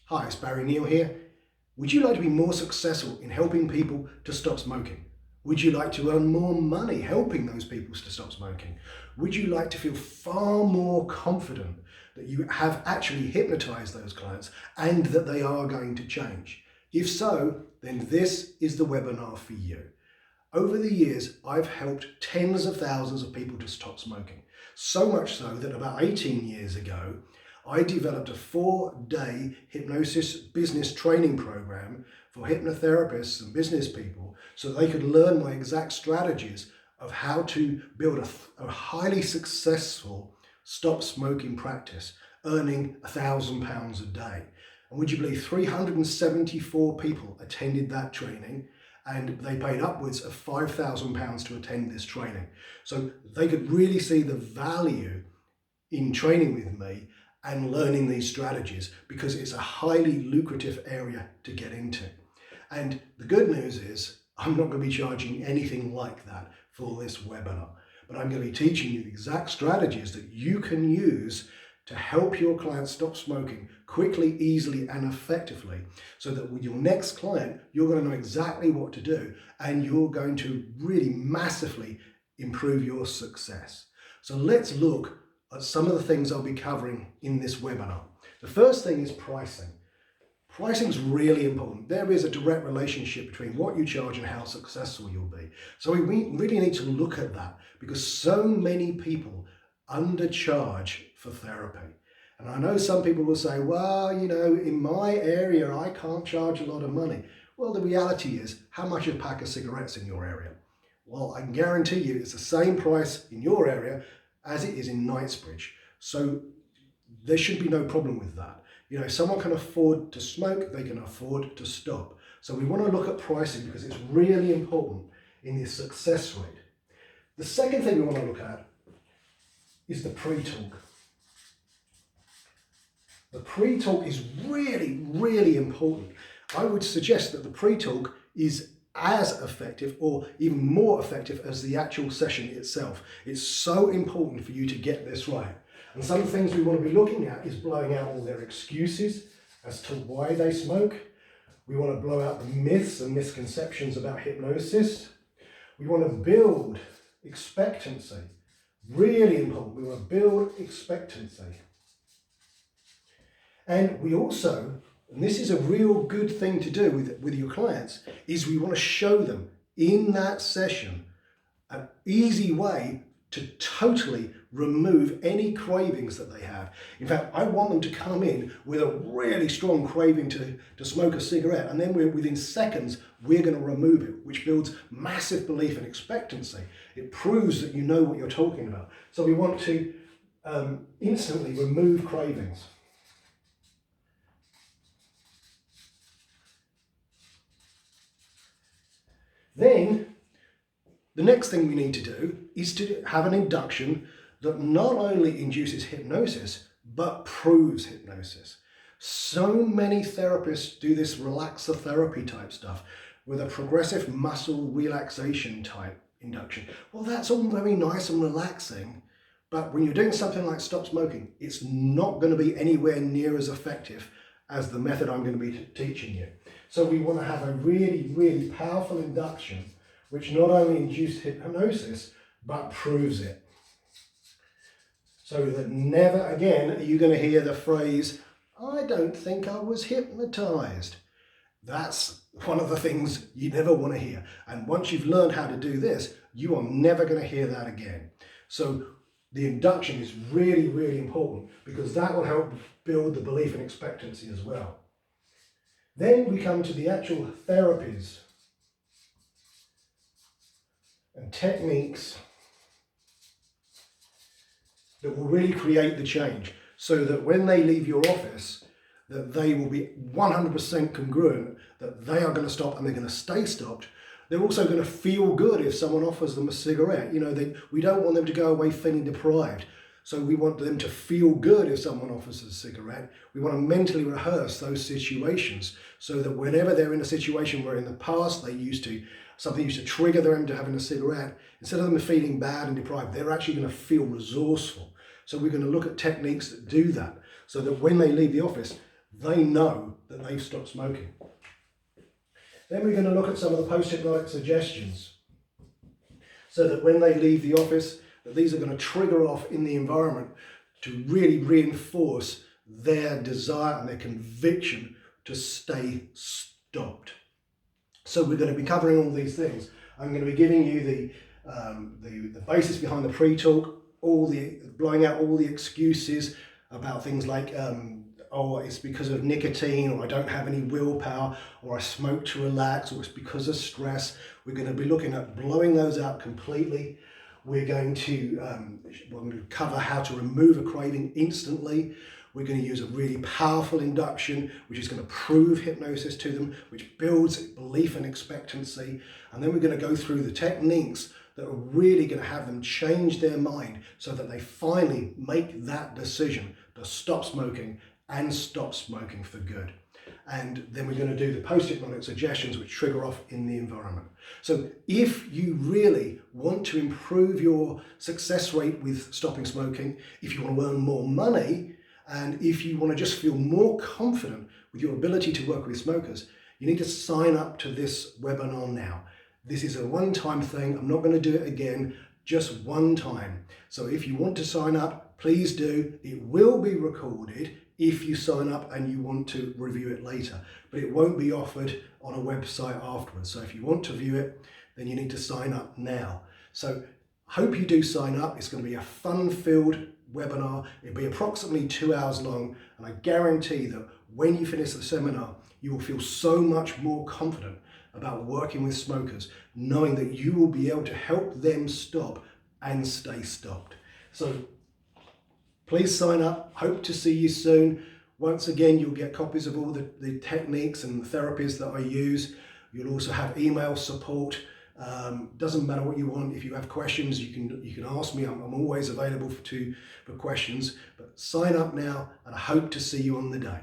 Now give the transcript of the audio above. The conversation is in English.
Hi, it's Barry Neale here. Would you like to be more successful in helping people to stop smoking? Would you like to earn more money helping those people to stop smoking? Would you like to feel far more confident that you have actually hypnotized those clients and that they are going to change? If so, then this is the webinar for you. Over the years, I've helped tens of thousands of people to stop smoking. So much so that about 18 years ago, I developed a 4-day hypnosis business training program for hypnotherapists and business people so they could learn my exact strategies of how to build a highly successful stop smoking practice, earning £1,000 a day. And would you believe 374 people attended that training, and they paid upwards of £5,000 to attend this training. So they could really see the value in training with me and learning these strategies, because it's a highly lucrative area to get into. And the good news is I'm not going to be charging anything like that for this webinar, but I'm going to be teaching you the exact strategies that you can use to help your clients stop smoking quickly, easily, and effectively, so that with your next client, you're going to know exactly what to do, and you're going to really massively improve your success. So let's look at some of the things I'll be covering in this webinar. The first thing is pricing. Pricing is really important. There is a direct relationship between what you charge and how successful you'll be. So we really need to look at that, because so many people undercharge for therapy. And I know some people will say, well, you know, in my area, I can't charge a lot of money. Well, the reality is, how much is a pack of cigarettes in your area? Well, I can guarantee you it's the same price in your area as it is in Knightsbridge. So there should be no problem with that. You know, if someone can afford to smoke, they can afford to stop. So we want to look at pricing because it's really important in the success rate. The second thing we want to look at is the pre-talk. The pre-talk is really, really important. I would suggest that the pre-talk is as effective or even more effective as the actual session itself. It's so important for you to get this right. And some things we want to be looking at is blowing out all their excuses as to why they smoke. We want to blow out the myths and misconceptions about hypnosis. We want to build expectancy. Really important. We want to build expectancy. And we also, and this is a real good thing to do with your clients, is we want to show them in that session an easy way to totally remove any cravings that they have. In fact, I want them to come in with a really strong craving to smoke a cigarette, and then within seconds, we're going to remove it, which builds massive belief and expectancy. It proves that you know what you're talking about. So we want to instantly remove cravings. Then, the next thing we need to do is to have an induction that not only induces hypnosis, but proves hypnosis. So many therapists do this relaxotherapy type stuff with a progressive muscle relaxation type induction. Well, that's all very nice and relaxing, but when you're doing something like stop smoking, it's not going to be anywhere near as effective as the method I'm going to be teaching you. So we want to have a really, really powerful induction which not only induces hypnosis, but proves it. So that never again are you going to hear the phrase, I don't think I was hypnotized. That's one of the things you never want to hear. And once you've learned how to do this, you are never going to hear that again. So the induction is really, really important, because that will help build the belief and expectancy as well. Then we come to the actual therapies and techniques that will really create the change, so that when they leave your office, that they will be 100% congruent, that they are going to stop and they're going to stay stopped. They're also going to feel good if someone offers them a cigarette. You know, we don't want them to go away feeling deprived. So we want them to feel good if someone offers a cigarette. We want to mentally rehearse those situations so that whenever they're in a situation where in the past something used to trigger them to having a cigarette, instead of them feeling bad and deprived, they're actually going to feel resourceful. So we're going to look at techniques that do that, so that when they leave the office, they know that they've stopped smoking. Then we're going to look at some of the post-hypnotic suggestions, so that when they leave the office, that these are going to trigger off in the environment to really reinforce their desire and their conviction to stay stopped. So we're going to be covering all these things. I'm going to be giving you the basis behind the pre-talk, blowing out all the excuses about things like, oh, it's because of nicotine, or I don't have any willpower, or I smoke to relax, or it's because of stress. We're going to be looking at blowing those out completely. We're going to cover how to remove a craving instantly. We're going to use a really powerful induction, which is going to prove hypnosis to them, which builds belief and expectancy. And then we're going to go through the techniques that are really going to have them change their mind so that they finally make that decision to stop smoking and stop smoking for good. And then we're going to do the post-hypnotic suggestions which trigger off in the environment. So if you really want to improve your success rate with stopping smoking, if you want to earn more money, and if you want to just feel more confident with your ability to work with smokers, you need to sign up to this webinar now. This is a one-time thing. I'm not going to do it again, just one time. So if you want to sign up, please do. It will be recorded if you sign up and you want to review it later, but it won't be offered on a website afterwards. So if you want to view it, then you need to sign up now. So hope you do sign up. It's going to be a fun-filled webinar. It'll be approximately 2 hours long, and I guarantee that when you finish the seminar, you will feel so much more confident about working with smokers, knowing that you will be able to help them stop and stay stopped. So please sign up. Hope to see you soon. Once again, you'll get copies of all the techniques and the therapies that I use. You'll also have email support. Doesn't matter what you want. If you have questions, you can ask me. I'm always available for questions. But sign up now, and I hope to see you on the day.